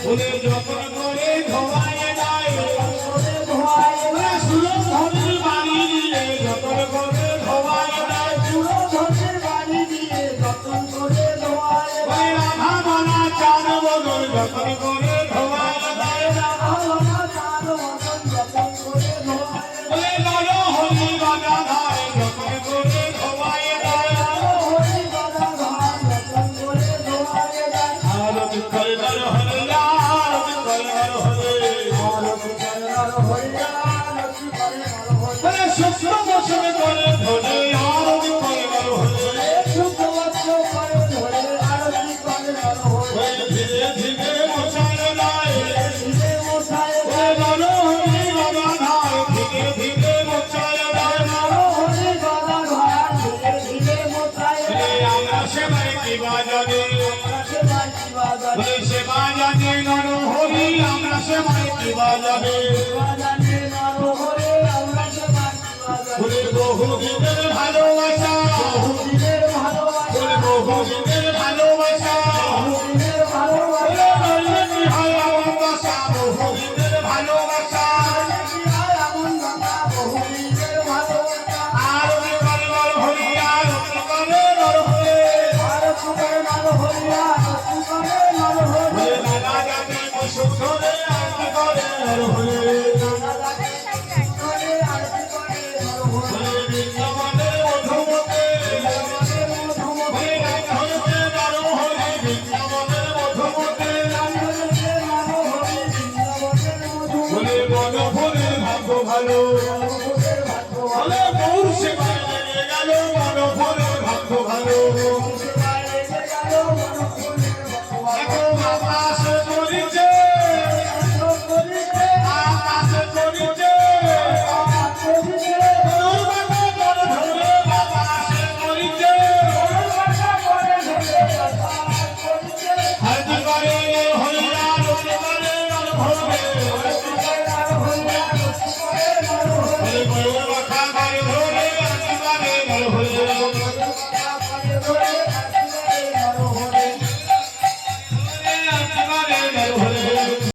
ফুলে যতন করে ধোয়ায় যায় সুরধনের বাড়ি দিয়ে যতন করে ধোয়ায় যায় রাধা বলা চার বদল যতন করে ধোয়ায় যায় নর হরি বাজা ধায় যতন করে ধোয়ায় যায় আরতি করে নর হরি সত্য বছর করে ধরে আরতি করে নর হরি ধীরে ধীরে মশায় যায় নর হরি বাবা ধায় ধীরে ধীরে মশায় যায় আমরা সেবাই দিবা জানে সেবা জানে নর হরি আমরা সেবাই দিবা জানে বহুদিনের ভালোবাসা বহুদিনের ভালোবাসা বহুদিনের ভালোবাসা আরতি করে নর হরি আরতি করে নর হরি নানা জাতি সুন্দরে আরতি করে নর হরি ভালো গৌর সেবায় লেগে গেল